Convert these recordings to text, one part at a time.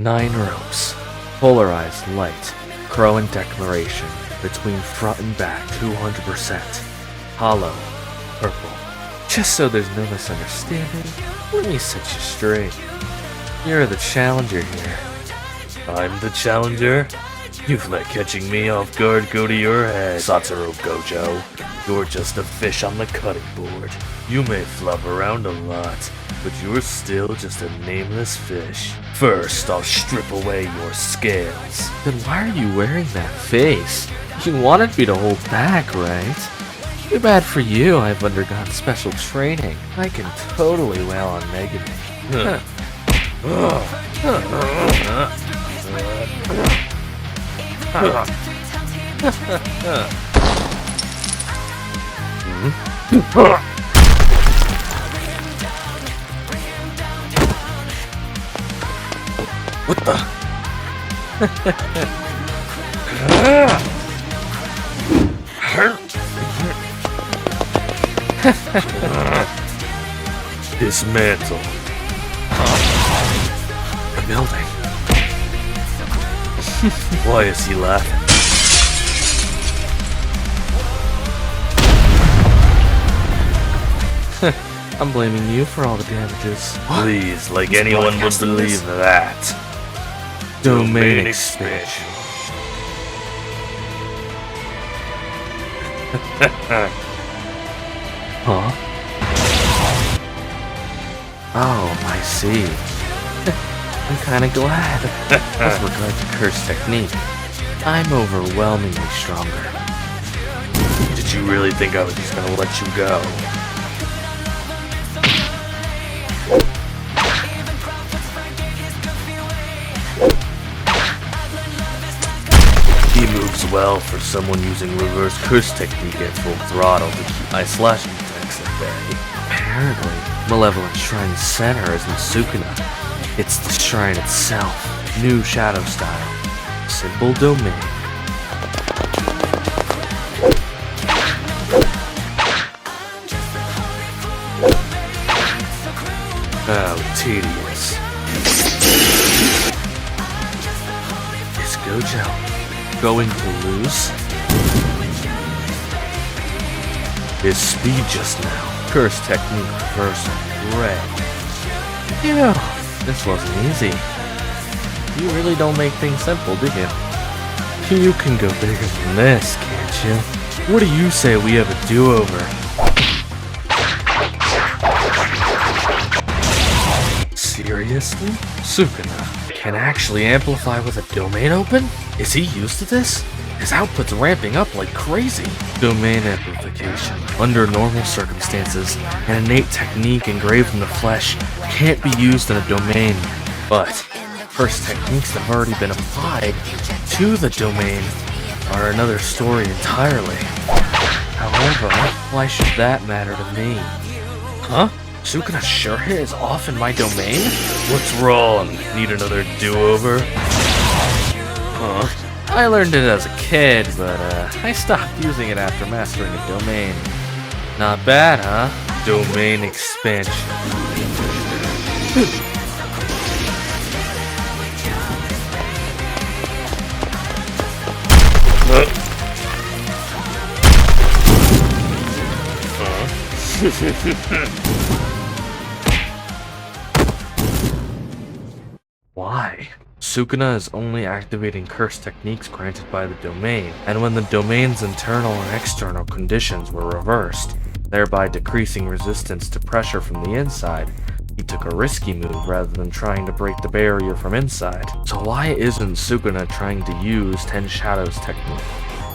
9 ropes. Polarized light. Crow and declaration. Between front and back 200%. Hollow. Purple. Just so there's no misunderstanding, let me set you straight. You're the challenger here. I'm the challenger? You've let catching me off guard go to your head, Satoru Gojo. You're just a fish on the cutting board. You may flop around a lot, but you're still just a nameless fish. First, I'll strip away your scales. Then why are you wearing that face? You wanted me to hold back, right? Too bad for you, I've undergone special training. I can totally wail on Mega Man. What the? Dismantle. The building. Why is he laughing? I'm blaming you for all the damages. Please, like anyone would believe that. Domain expansion. Huh? Oh, I see. I'm kinda glad. With regard to curse technique, I'm overwhelmingly stronger. Did you really think I was just gonna let you go? He moves well for someone using reverse curse technique at full throttle to keep my slashing attacks at bay. Apparently, Malevolent Shrine's center isn't Sukuna. It's the shrine itself. New shadow style. Simple domain. Oh, tedious. Is Gojo going to lose? His speed just now. Curse technique reversal. Red. Ew, this wasn't easy. You really don't make things simple, do you? You can go bigger than this, can't you? What do you say we have a do-over? Seriously? Sukuna can actually amplify with a domain open? Is he used to this? His output's ramping up like crazy. Domain amplification. Under normal circumstances, an innate technique engraved in the flesh can't be used in a domain. But first techniques that have already been applied to the domain are another story entirely. However, why should that matter to me? Huh? Sukuna's sure hit is off in my domain? What's wrong? Need another do-over? Huh? I learned it as a kid, but I stopped using it after mastering a domain. Not bad, huh? Domain expansion. Why? Sukuna is only activating curse techniques granted by the domain, and when the domain's internal and external conditions were reversed, thereby decreasing resistance to pressure from the inside, he took a risky move rather than trying to break the barrier from inside. So why isn't Sukuna trying to use 10 Shadows technique?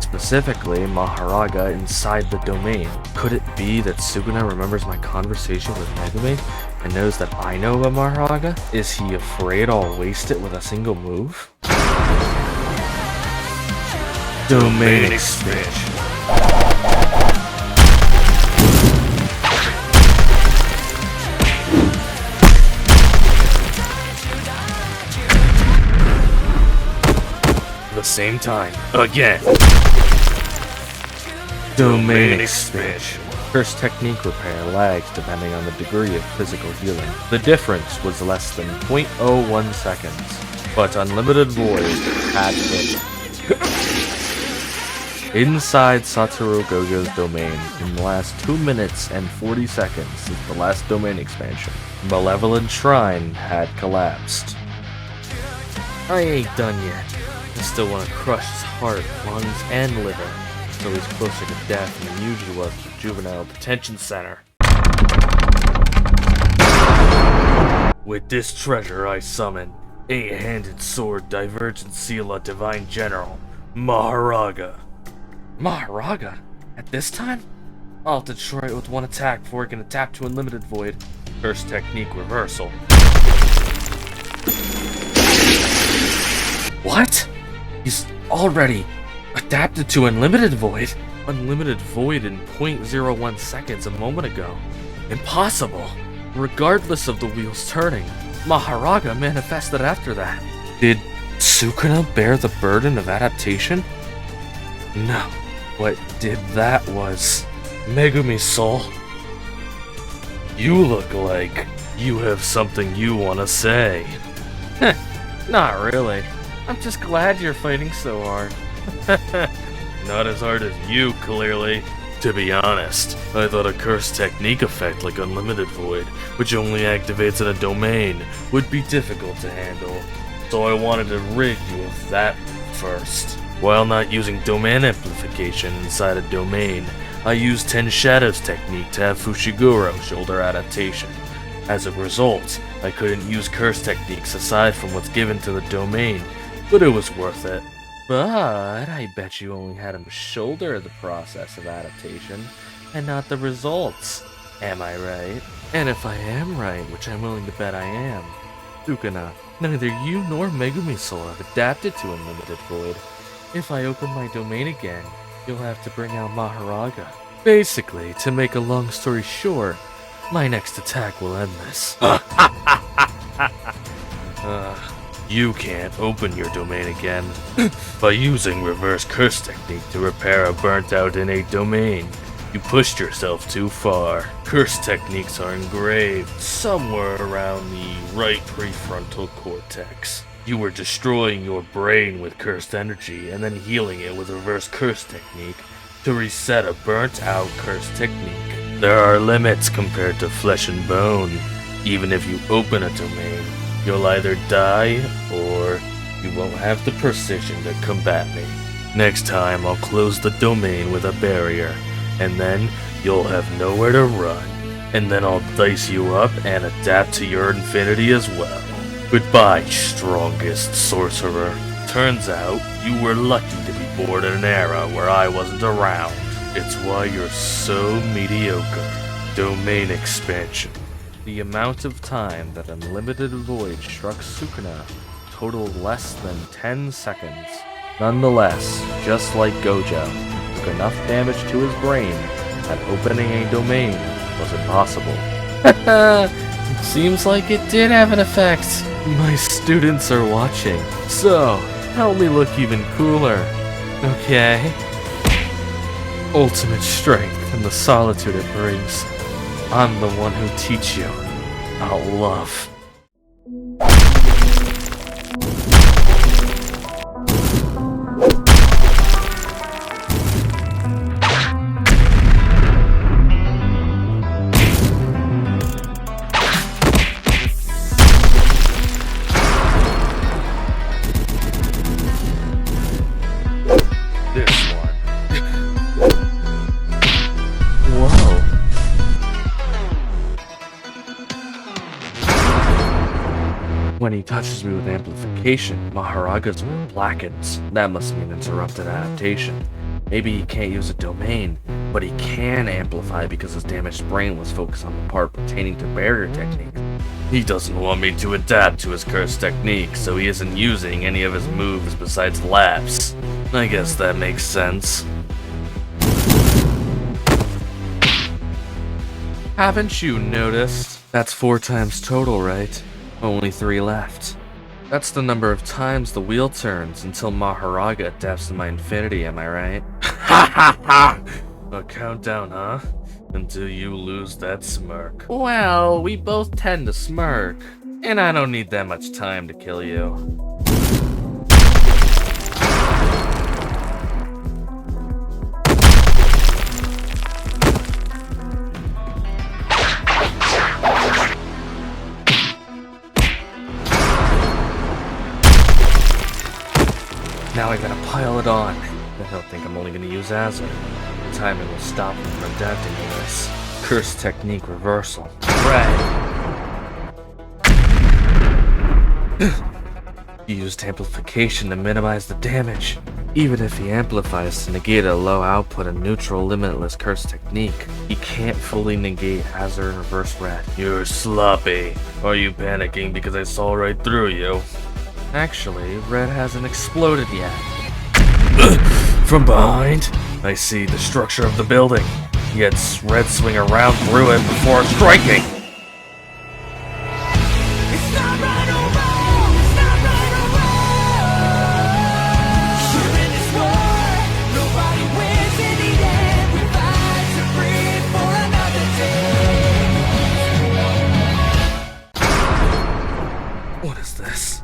Specifically, Maharaga inside the domain. Could it be that Sukuna remembers my conversation with Megami and knows that I know about Maharaga? Is he afraid I'll waste it with a single move? Domain expansion. The same time. Again. Domain expansion. Curse technique repair lags depending on the degree of physical healing. The difference was less than 0.01 seconds. but Unlimited Void had hit. Inside Satoru Gojo's domain, in the last 2 minutes and 40 seconds since the last domain expansion, Malevolent Shrine had collapsed. I ain't done yet. I still want to crush his heart, lungs, and liver, so he's closer to death than he usually was at the juvenile detention center. With this treasure I summon, 8-handed sword Divergent Sela Divine General, Maharaga. Maharaga? At this time? I'll destroy it with one attack before it can tap to Unlimited Void. Curse Technique Reversal. What? He's already adapted to Unlimited Void? Unlimited Void in 0.01 seconds a moment ago. Impossible! Regardless of the wheels turning, Maharaga manifested after that. Did Sukuna bear the burden of adaptation? No. What did that was Megumi Soul. You look like you have something you want to say. Not really. I'm just glad you're fighting so hard. Not as hard as you, clearly. To be honest, I thought a curse technique effect like Unlimited Void, which only activates in a domain, would be difficult to handle. So I wanted to rid you of that first. While not using domain amplification inside a domain, I used 10 Shadows technique to have Fushiguro shoulder adaptation. As a result, I couldn't use curse techniques aside from what's given to the domain, but it was worth it. But I bet you only had him shoulder the process of adaptation, and not the results. Am I right? And if I am right, which I'm willing to bet I am, Sukuna, neither you nor Megumi Soul have adapted to Unlimited Void. If I open my domain again, you'll have to bring out Maharaga. Basically, to make a long story short, my next attack will end this. You can't open your domain again by using reverse curse technique to repair a burnt out innate domain. You pushed yourself too far. Curse techniques are engraved somewhere around the right prefrontal cortex. You were destroying your brain with cursed energy and then healing it with reverse curse technique to reset a burnt out curse technique. There are limits compared to flesh and bone. Even if you open a domain, you'll either die or you won't have the precision to combat me. Next time I'll close the domain with a barrier, and then you'll have nowhere to run. And then I'll dice you up and adapt to your infinity as well. Goodbye, strongest sorcerer. Turns out, you were lucky to be born in an era where I wasn't around. It's why you're so mediocre. Domain expansion. The amount of time that Unlimited Void struck Sukuna totaled less than 10 seconds. Nonetheless, just like Gojo, he took enough damage to his brain that opening a domain was impossible. It seems like it did have an effect. My students are watching, so help me look even cooler, okay? Ultimate strength and the solitude it brings. I'm the one who teach you about love. When he touches me with amplification, Maharaga's will blackens. That must mean interrupted adaptation. Maybe he can't use a domain, but he can amplify because his damaged brain was focused on the part pertaining to barrier technique. He doesn't want me to adapt to his curse technique, so he isn't using any of his moves besides lapse. I guess that makes sense. Haven't you noticed? That's 4 times total, right? Only 3 left. That's the number of times the wheel turns until Maharaga adapts to my infinity, am I right? Ha ha ha! A countdown, huh? Until you lose that smirk. Well, we both tend to smirk. And I don't need that much time to kill you. on. I don't think I'm only gonna use Azure. Timing will stop me from adapting to this. Curse technique reversal. He used amplification to minimize the damage. Even if he amplifies to negate a low output and neutral limitless curse technique, he can't fully negate Hazard and reverse red. You're sloppy. Are you panicking because I saw right through you? Actually, red hasn't exploded yet. From behind, I see the structure of the building. Yet red swing around through it before striking. What is this?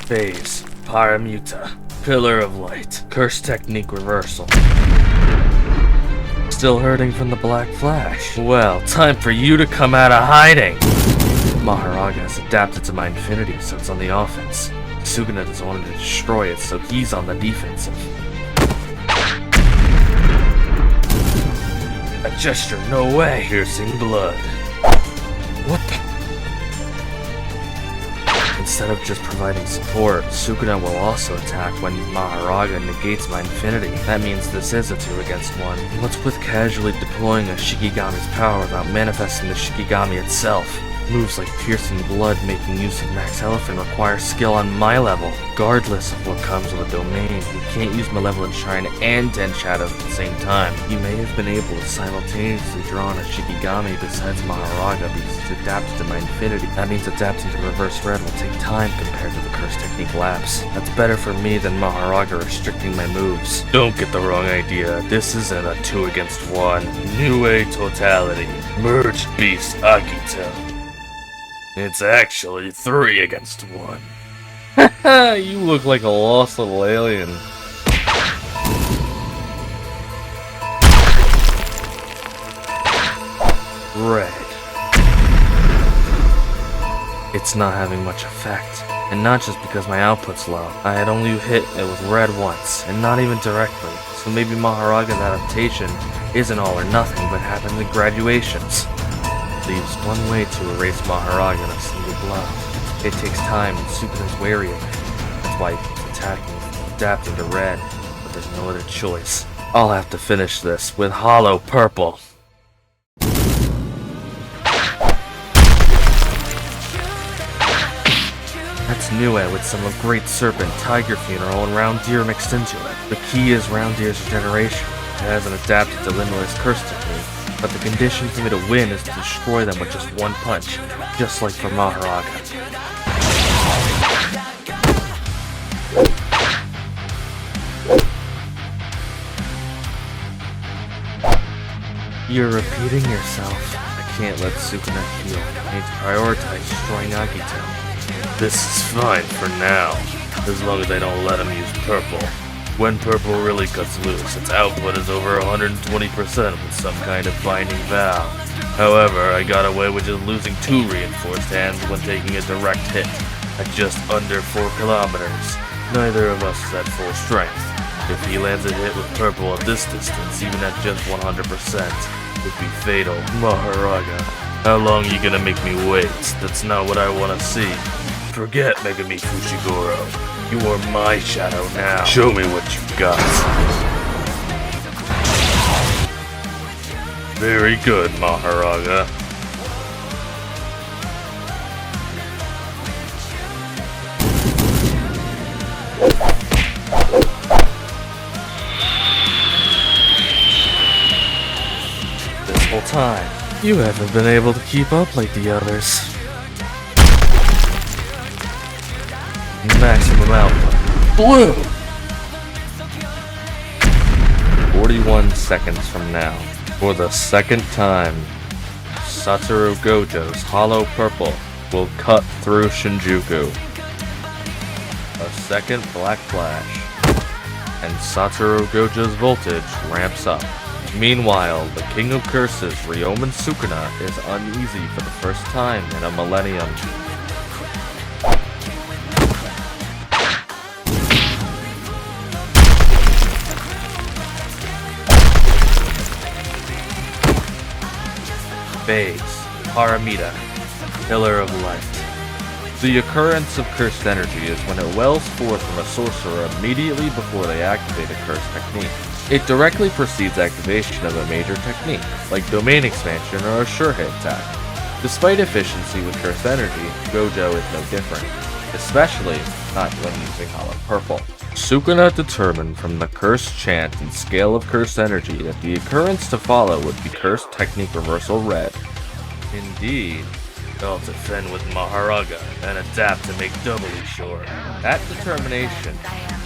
Phase, Paramuta, Pillar of Light, Curse Technique Reversal. Still hurting from the Black Flash? Well, time for you to come out of hiding! Maharaga has adapted to my infinity, so it's on the offense. Sukuna doesn't want to destroy it, so he's on the defensive. A gesture, no way! Piercing blood. What the? Instead of just providing support, Sukuna will also attack when Maharaga negates my infinity. That means this is a 2 against 1. What's with casually deploying a Shikigami's power without manifesting the Shikigami itself? Moves like piercing blood making use of Max Elephant require skill on my level. Regardless of what comes with a domain, you can't use Malevolent Shrine and Den Shadows at the same time. You may have been able to simultaneously draw on a Shikigami besides Maharaga because it's adapted to my infinity. That means adapting to Reverse Red will take time compared to the Curse Technique lapse. That's better for me than Maharaga restricting my moves. Don't get the wrong idea, this isn't a 2 against 1. New Age Totality. Merged Beast Akito. It's actually 3 against 1. Haha, you look like a lost little alien. Red. It's not having much effect. And not just because my output's low. I had only hit it with red once, and not even directly. So maybe Maharaga's adaptation isn't all or nothing, but happens in graduations. Leaves one way to erase Maharaga in a single blow. It takes time and Sukuna's wary of it. That's why he keeps attacking, adapting to red, but there's no other choice. I'll have to finish this with Hollow Purple. That's Nue with some of Great Serpent, Tiger Funeral, and Round Deer mixed into it. The key is Round Deer's regeneration. It hasn't adapted to Limitless Curse Technique. But the condition for me to win is to destroy them with just one punch, just like for Maharaga. You're repeating yourself. I can't let Sukuna heal. I need to prioritize destroying Akito. This is fine for now, as long as I don't let him use purple. When purple really cuts loose, its output is over 120% with some kind of binding valve. However, I got away with just losing 2 reinforced hands when taking a direct hit, at just under 4 kilometers. Neither of us is at full strength. If he lands a hit with purple at this distance, even at just 100%, would be fatal. Maharaga, how long you gonna make me wait? That's not what I wanna see. Forget Megami Fushiguro. You are my shadow now. Show me what you got. Very good, Maharaga. This whole time, you haven't been able to keep up like the others. Maximum output. Blue! 41 seconds from now, for the second time, Satoru Gojo's Hollow Purple will cut through Shinjuku. A second Black Flash, and Satoru Gojo's voltage ramps up. Meanwhile, the King of Curses, Ryomen Sukuna, is uneasy for the first time in a millennium. Phase, Paramita, Pillar of Light. The occurrence of cursed energy is when it wells forth from a sorcerer immediately before they activate a cursed technique. It directly precedes activation of a major technique, like domain expansion or a sure hit attack. Despite efficiency with cursed energy, Gojo is no different, especially not when using Hollow Purple. Sukuna determined from the cursed chant and scale of cursed energy that the occurrence to follow would be cursed technique reversal red. Indeed, I'll defend with Maharaga and adapt to make doubly sure. That determination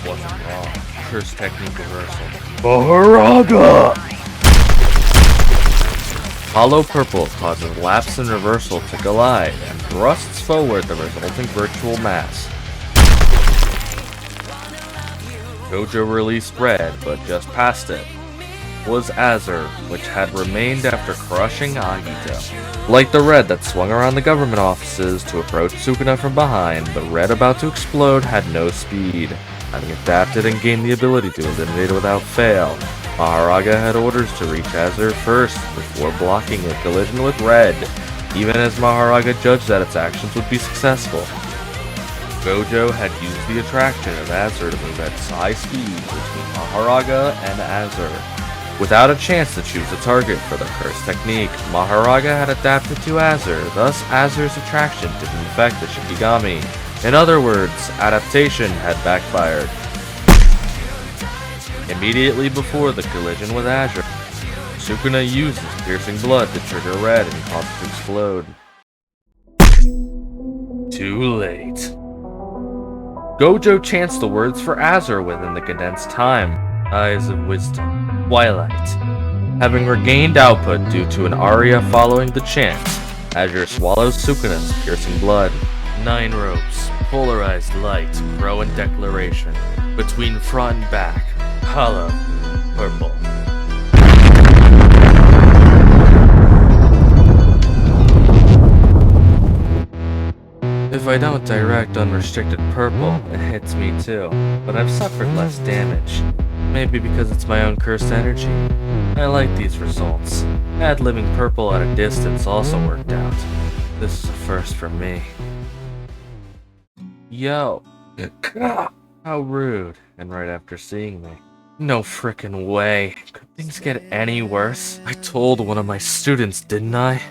wasn't wrong. Cursed technique reversal. Maharaga! Hollow Purple causes lapse and reversal to collide and thrusts forward the resulting virtual mass. Gojo released red, but just past it was Azure, which had remained after crushing Agito. Like the red that swung around the government offices to approach Sukuna from behind, the red about to explode had no speed. Having adapted and gained the ability to eliminate it without fail, Maharaga had orders to reach Azure first before blocking a collision with red, even as Maharaga judged that its actions would be successful. Gojo had used the attraction of Azure to move at high speed between Maharaga and Azure. Without a chance to choose a target for the cursed technique, Maharaga had adapted to Azure, thus Azure's attraction didn't affect the Shikigami. In other words, adaptation had backfired. Immediately before the collision with Azure, Sukuna uses piercing blood to trigger red and cause it to explode. Too late. Gojo chants the words for Azure within the condensed time. Eyes of Wisdom. Twilight. Having regained output due to an aria following the chant, Azure swallows Sukuna's piercing blood. 9 ropes. Polarized light. Rowan declaration. Between front and back. Hollow. Purple. If I don't direct unrestricted purple, it hits me too, but I've suffered less damage. Maybe because it's my own cursed energy. I like these results. Ad-libbing purple at a distance also worked out. This is a first for me. Yo. How rude, and right after seeing me. No frickin' way. Could things get any worse? I told one of my students, didn't I?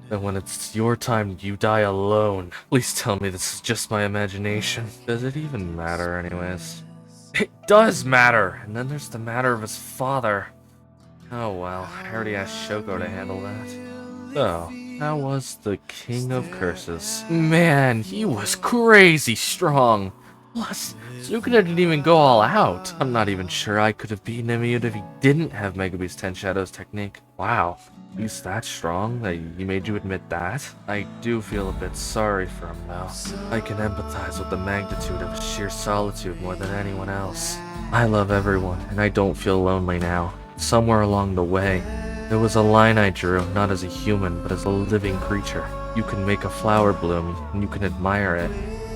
That when it's your time, you die alone. Please tell me this is just my imagination. Does it even matter anyways? It does matter! And then there's the matter of his father. Oh well, I already asked Shoko to handle that. So, how was the King of Curses? Man, he was crazy strong. Plus, Sukuna didn't even go all out. I'm not even sure I could have beaten him even if he didn't have Mega Beast 10 Shadows technique. Wow. He's that strong that he made you admit that? I do feel a bit sorry for him though. I can empathize with the magnitude of his sheer solitude more than anyone else. I love everyone, and I don't feel lonely now. Somewhere along the way, there was a line I drew, not as a human, but as a living creature. You can make a flower bloom, and you can admire it,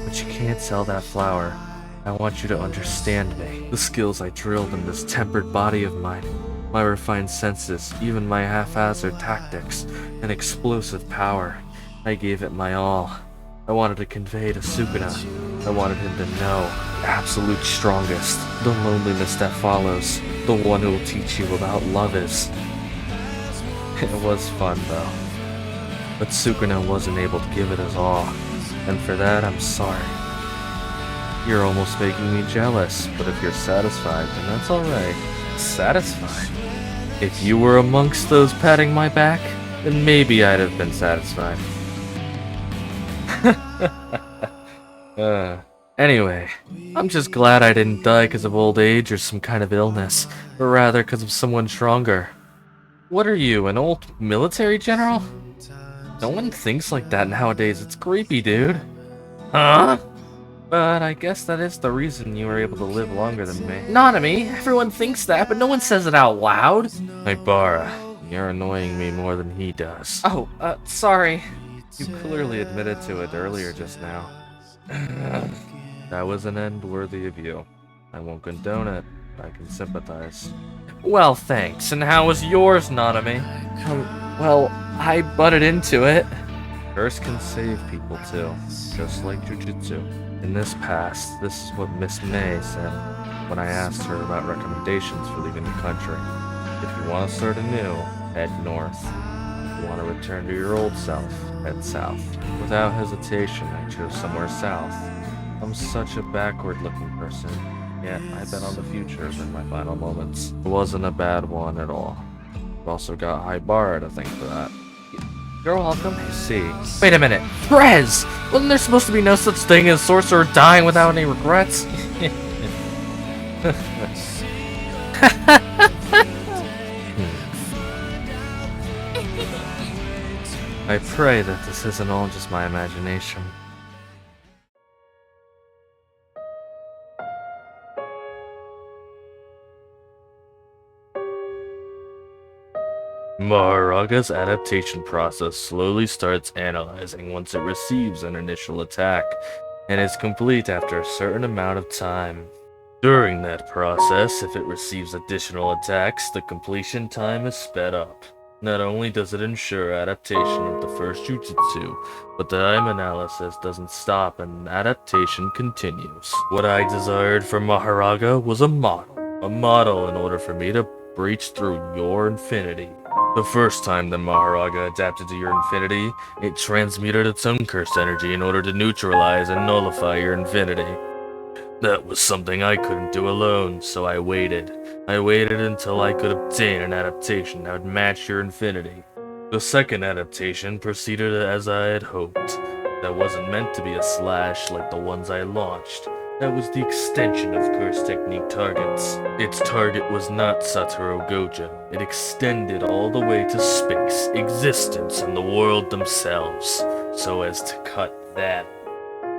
but you can't sell that flower. I want you to understand me. The skills I drilled in this tempered body of mine, my refined senses, even my haphazard tactics, and explosive power. I gave it my all. I wanted to convey to Sukuna. I wanted him to know, absolute strongest, the loneliness that follows, the one who will teach you about love is. It was fun though. But Sukuna wasn't able to give it his all, and for that I'm sorry. You're almost making me jealous, but if you're satisfied, then that's alright. Satisfied? If you were amongst those patting my back, then maybe I'd have been satisfied. Anyway, I'm just glad I didn't die because of old age or some kind of illness, but rather because of someone stronger. What are you, an old military general? No one thinks like that nowadays, it's creepy, dude. Huh? But I guess that is the reason you were able to live longer than me. Nanami, everyone thinks that, but no one says it out loud. Bara, you're annoying me more than he does. Oh, sorry. You clearly admitted to it earlier just now. That was an end worthy of you. I won't condone it, but I can sympathize. Well, thanks. And how was yours, Nanami? Well, I butted into it. Curse can save people too, just like Jujutsu. In this past, this is what Miss May said when I asked her about recommendations for leaving the country. If you want to start anew, head north. If you want to return to your old self, head south. Without hesitation, I chose somewhere south. I'm such a backward-looking person, yet I bet on the future in my final moments. It wasn't a bad one at all. I've also got Bara to thank for that. You're welcome. I see. Wait a minute. Brez! Wasn't there supposed to be no such thing as sorcerer dying without any regrets? I pray that this isn't all just my imagination. Maharaga's adaptation process slowly starts analyzing once it receives an initial attack, and is complete after a certain amount of time. During that process, if it receives additional attacks, the completion time is sped up. Not only does it ensure adaptation of the first jutsu, but the time analysis doesn't stop and adaptation continues. What I desired from Maharaga was a model in order for me to breach through your infinity. The first time the Maharaga adapted to your infinity, it transmuted its own cursed energy in order to neutralize and nullify your infinity. That was something I couldn't do alone, so I waited. I waited until I could obtain an adaptation that would match your infinity. The second adaptation proceeded as I had hoped. That wasn't meant to be a slash like the ones I launched. That was the extension of Curse Technique targets. Its target was not Satoru Gojo. It extended all the way to space, existence, and the world themselves, so as to cut that.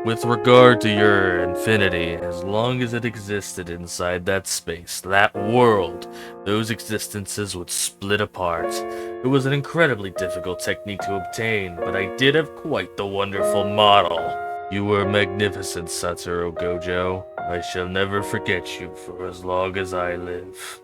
With regard to your infinity, as long as it existed inside that space, that world, those existences would split apart. It was an incredibly difficult technique to obtain, but I did have quite the wonderful model. You were magnificent, Satoru Gojo. I shall never forget you for as long as I live.